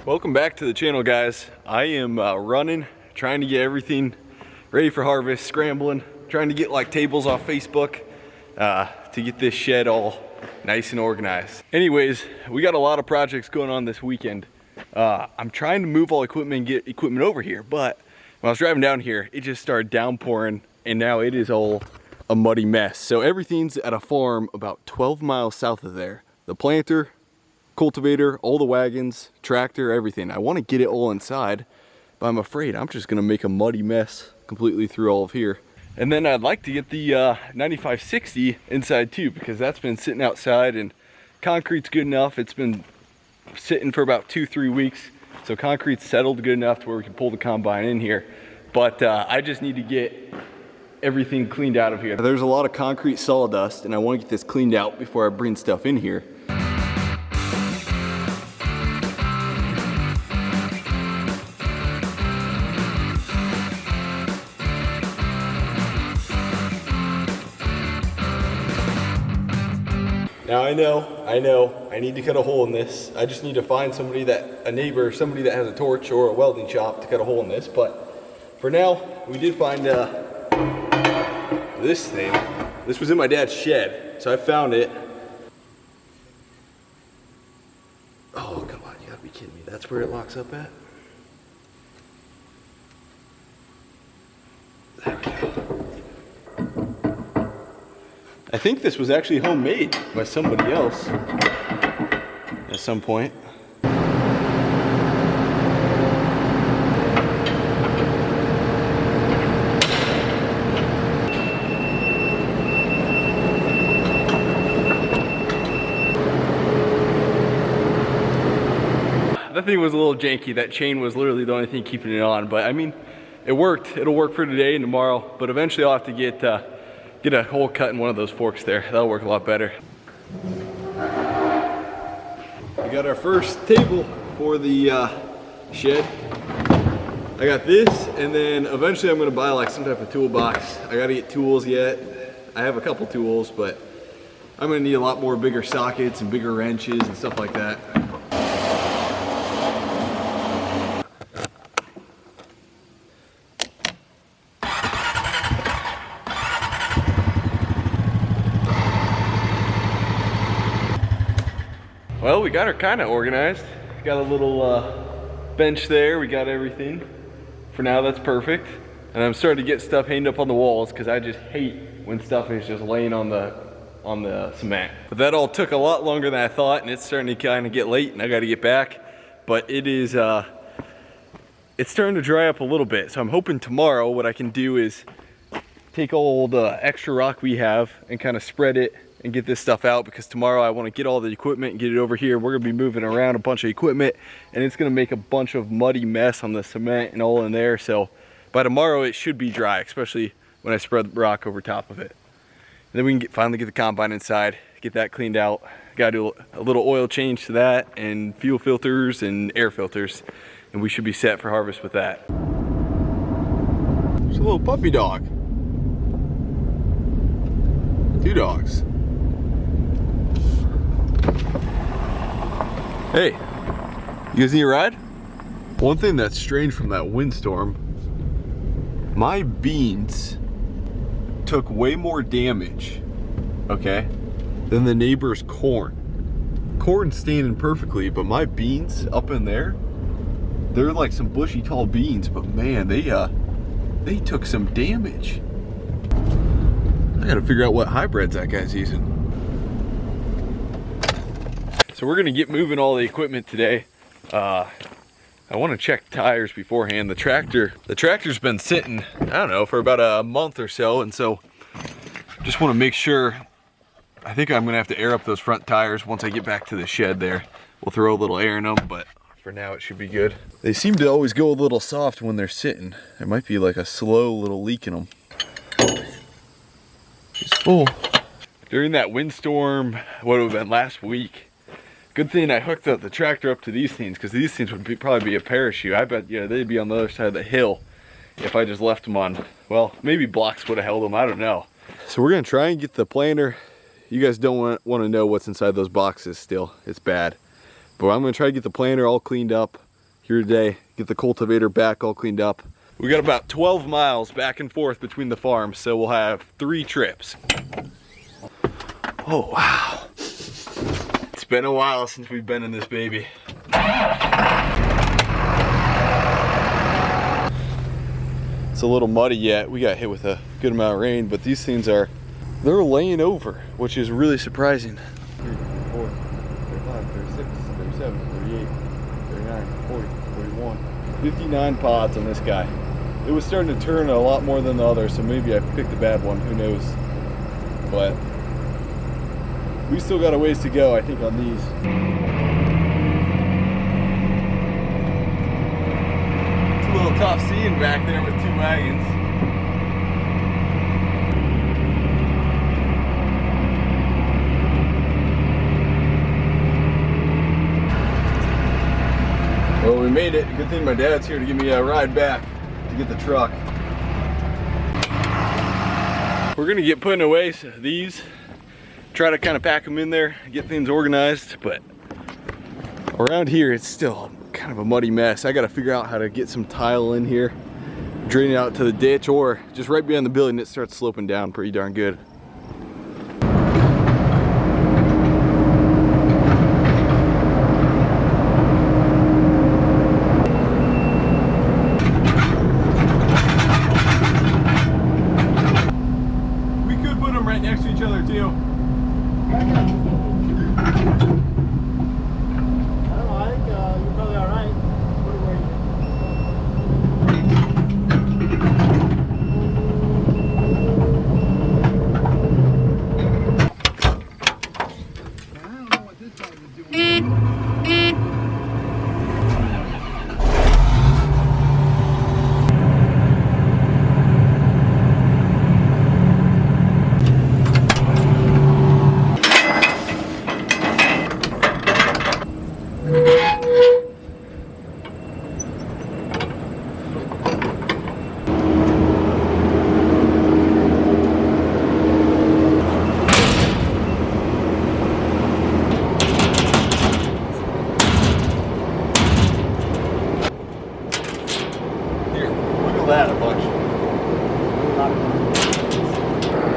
Welcome back to the channel, guys. I am running, trying to get everything ready for harvest, scrambling, trying to get like tables off Facebook to get this shed all nice and organized. Anyways, we got a lot of projects going on this weekend. I'm trying to move all equipment and get equipment over here, but when I was driving down here, it just started downpouring and now it is all a muddy mess. So everything's at a farm about 12 miles south of there. The planter, cultivator, all the wagons, tractor, everything. I want to get it all inside, but I'm afraid I'm just gonna make a muddy mess completely through all of here. And then I'd like to get the 9560 inside too, because that's been sitting outside and concrete's good enough. It's been sitting for about 2-3 weeks, so concrete's settled good enough to where we can pull the combine in here. But I just need to get everything cleaned out of here. There's a lot of concrete sawdust and I want to get this cleaned out before I bring stuff in here. Now I know, I need to cut a hole in this. I just need to find somebody a neighbor, somebody that has a torch or a welding shop to cut a hole in this. But for now, we did find this thing. This was in my dad's shed, so I found it. Oh, come on, you gotta be kidding me. That's where it locks up at? There we go. I think this was actually homemade by somebody else at some point. That thing was a little janky. That chain was literally the only thing keeping it on, but I mean, it worked. It'll work for today and tomorrow, but eventually I'll have to get a hole cut in one of those forks there. That'll work a lot better. We got our first table for the shed. I got this, and then eventually I'm gonna buy like some type of toolbox. I gotta get tools yet. I have a couple tools, but I'm gonna need a lot more bigger sockets and bigger wrenches and stuff like that. Well, we got her kind of organized. Got a little bench there. We got everything. For now, that's perfect. And I'm starting to get stuff hanged up on the walls because I just hate when stuff is just laying on the cement. But that all took a lot longer than I thought, and it's starting to kind of get late, and I got to get back. But it is, it's starting to dry up a little bit. So I'm hoping tomorrow what I can do is take all the extra rock we have and kind of spread it and get this stuff out, because tomorrow I want to get all the equipment and get it over here. We're gonna be moving around a bunch of equipment and it's gonna make a bunch of muddy mess on the cement and all in there. So by tomorrow it should be dry, especially when I spread the rock over top of it. And then we can finally get the combine inside, get that cleaned out. Gotta do a little oil change to that and fuel filters and air filters, and we should be set for harvest with that. There's a little puppy dog. 2 dogs. Hey, you guys need a ride? One thing that's strange from that windstorm, my beans took way more damage, okay, than the neighbor's corn. Corn's standing perfectly, but my beans up in there, they're like some bushy tall beans, but man, they took some damage. I gotta figure out what hybrids that guy's using. So we're gonna get moving all the equipment today. I wanna check tires beforehand. The tractor's been sitting, I don't know, for about a month or so, and so just wanna make sure. I think I'm gonna have to air up those front tires once I get back to the shed there. We'll throw a little air in them, but for now it should be good. They seem to always go a little soft when they're sitting. There might be like a slow little leak in them. It's full. During that windstorm, what would have been last week, good thing I hooked up the tractor up to these things, because these things would probably be a parachute. I bet they'd be on the other side of the hill if I just left them on. Well, maybe blocks would have held them, I don't know. So we're gonna try and get the planter. You guys don't want to know what's inside those boxes still. It's bad. But I'm gonna try to get the planter all cleaned up, here today, get the cultivator back all cleaned up. We got about 12 miles back and forth between the farms, so we'll have 3 trips. Oh, wow. It's been a while since we've been in this baby. It's a little muddy yet. We got hit with a good amount of rain, but these things they're laying over, which is really surprising. 3, 4, 35, 36, 37, 38, 39, 40, 41. 59 pods on this guy. It was starting to turn a lot more than the others, so maybe I picked a bad one, who knows. But we still got a ways to go, I think, on these. It's a little tough seeing back there with 2 wagons. Well, we made it. Good thing my dad's here to give me a ride back to get the truck. We're gonna get putting away these, try to kind of pack them in there, get things organized, but around here it's still kind of a muddy mess. I gotta figure out how to get some tile in here, drain it out to the ditch, or just right behind the building it starts sloping down pretty darn good.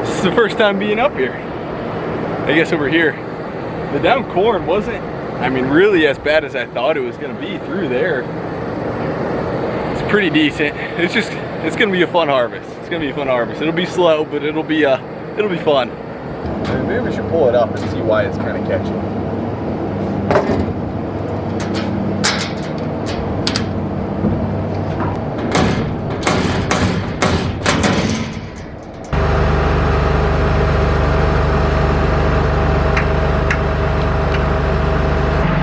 This is the first time being up here, I guess, over here. The down corn wasn't, I mean, really as bad as I thought it was gonna be through there. It's pretty decent. It's gonna be a fun harvest. It's gonna be a fun harvest. It'll be slow, but it'll be fun. Maybe we should pull it up and see why it's kind of catchy.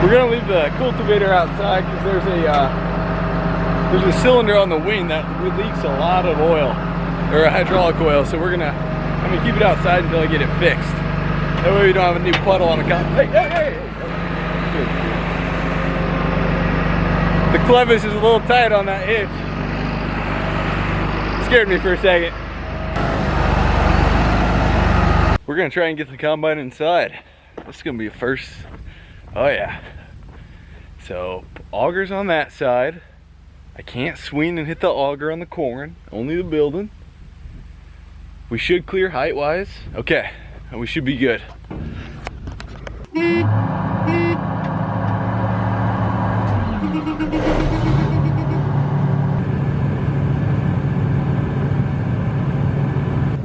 We're gonna leave the cultivator outside because there's a cylinder on the wing that leaks a lot of oil, or a hydraulic oil. So I'm gonna keep it outside until I get it fixed. That way we don't have a new puddle on the car. Hey, hey, hey! The clevis is a little tight on that hitch. Scared me for a second. We're gonna try and get the combine inside. This is gonna be a first. Oh yeah. So augers on that side. I can't swing and hit the auger on the corn, only the building. We should clear height wise. Okay, and we should be good.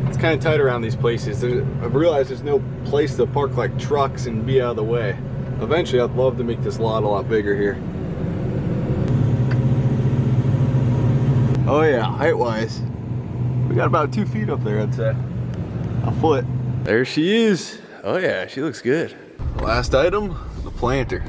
It's kind of tight around these places. I've realized there's no place to park like trucks and be out of the way. Eventually, I'd love to make this lot a lot bigger here. Oh yeah, height-wise, we got about 2 feet up there, I'd say. A foot. There she is. Oh yeah, she looks good. Last item, the planter.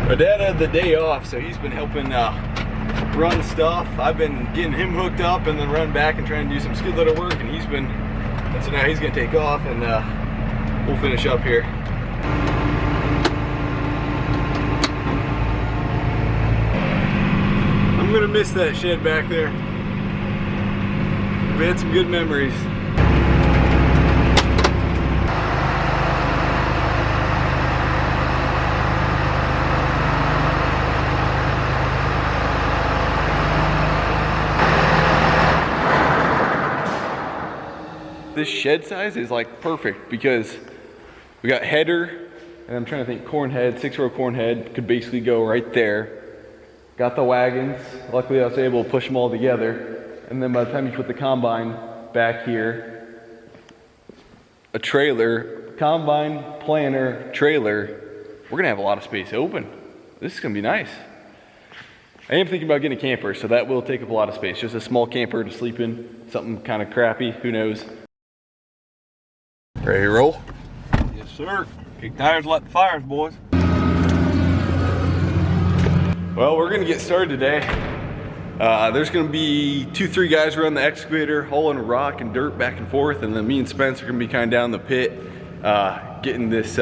My dad had the day off, so he's been helping run stuff. I've been getting him hooked up and then run back and trying to do some skid loader work, and so now he's gonna take off and we'll finish up here. gonna miss that shed back there. We had some good memories. This shed size is like perfect because we got header, and I'm trying to think, corn head, 6-row corn head could basically go right there. Got the wagons. Luckily I was able to push them all together. And then by the time you put the combine back here, a trailer, combine, planter, trailer, we're gonna have a lot of space open. This is gonna be nice. I am thinking about getting a camper, so that will take up a lot of space. Just a small camper to sleep in, something kind of crappy, who knows. Ready to roll? Yes, sir. Kick tires, light the fires, boys. Well, we're gonna get started today. There's gonna be 2-3 guys around the excavator hauling rock and dirt back and forth, and then me and Spence are gonna be kind of down the pit getting this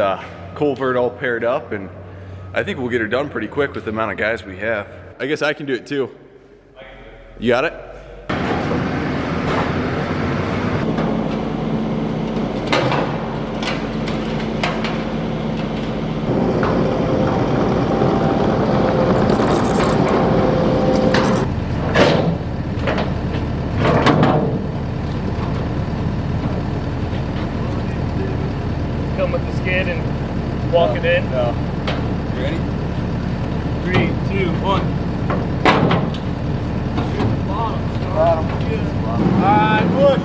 culvert all paired up, and I think we'll get her done pretty quick with the amount of guys we have. I guess I can do it too. You got it? Come with the skid and walk it in. You ready? 3, 2, 1. Bottom. Alright, push.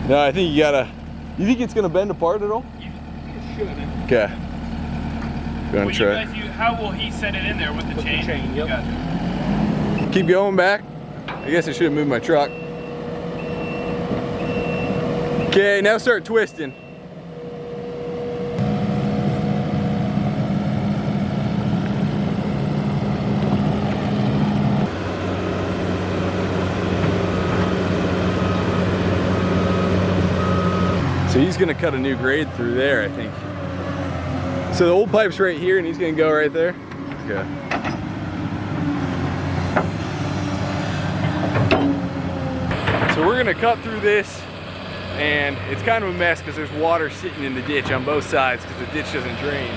No, I think you gotta. You think it's gonna bend apart at all? You shouldn't. Okay. Gonna Well, try. how will he set it in there with the chain? the chain, yep. Gotcha. Keep going back. I guess I should have moved my truck. Okay, now start twisting. So he's gonna cut a new grade through there, I think. So the old pipe's right here and he's gonna go right there? Okay. So we're gonna cut through this, and it's kind of a mess because there's water sitting in the ditch on both sides because the ditch doesn't drain.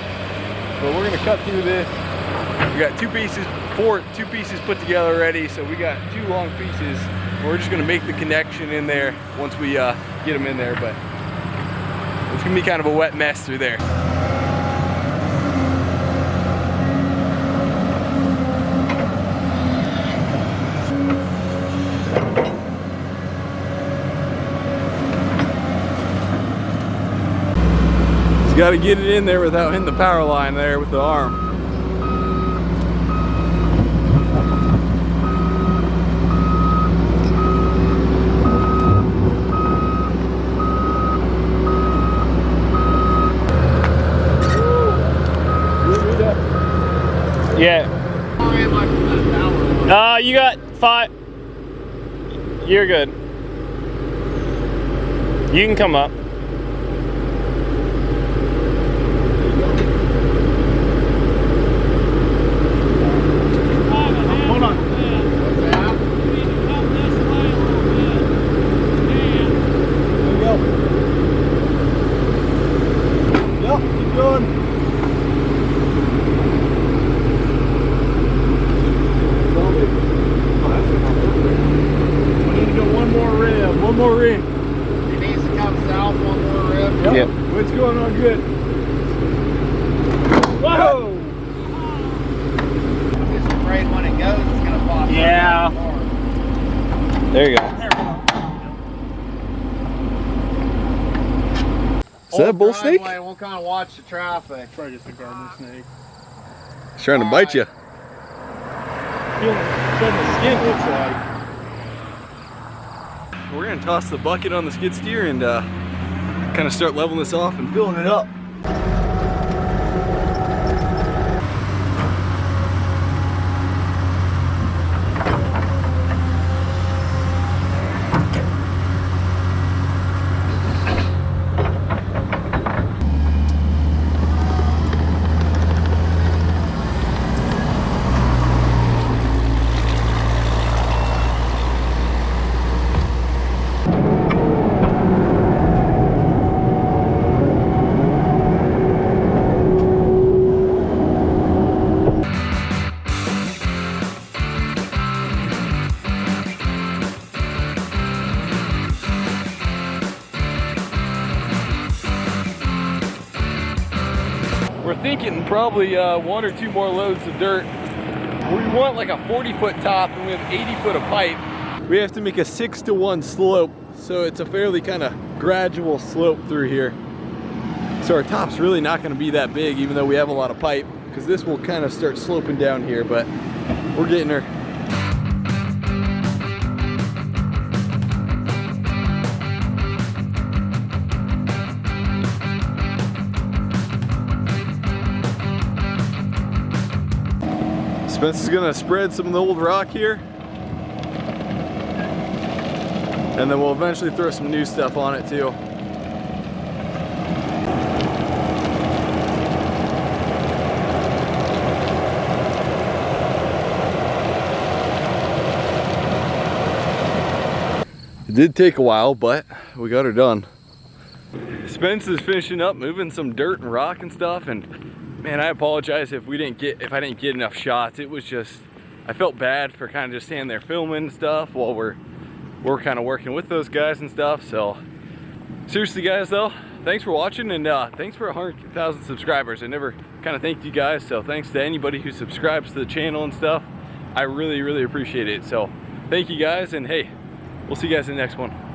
But we're gonna cut through this. We got two pieces put together already, so we got 2 long pieces. We're just gonna make the connection in there once we get them in there, but it's gonna be kind of a wet mess through there. Just gotta get it in there without hitting the power line there with the arm. Yeah. You got 5. You're good. You can come up. Hold on. There we go. Yep, keep going. One more rib. It needs to come south, one more rib. Yep. What's going on good? Whoa! I'm just afraid when it goes, it's going to pop. Yeah. There you go. Is that a bull snake? We'll kind of watch the traffic. Probably just a garden snake. It's trying to bite you. feeling the skid looks like. We're gonna toss the bucket on the skid steer and kind of start leveling this off and filling it up. We're thinking probably 1 or 2 more loads of dirt. We want like a 40-foot top and we have 80 foot of pipe. We have to make a 6-to-1 slope, so it's a fairly kind of gradual slope through here. So our top's really not going to be that big, even though we have a lot of pipe, because this will kind of start sloping down here, but we're getting her. Spence is gonna spread some of the old rock here, and then we'll eventually throw some new stuff on it too. It did take a while, but we got her done. Spence is finishing up moving some dirt and rock and stuff, and man, I apologize if I didn't get enough shots. It was just, I felt bad for kind of just standing there filming and stuff while we're kind of working with those guys and stuff. So seriously guys though, thanks for watching, and thanks for 100,000 subscribers. I never kind of thanked you guys, so thanks to anybody who subscribes to the channel and stuff. I really appreciate it. So thank you guys, and hey, we'll see you guys in the next one.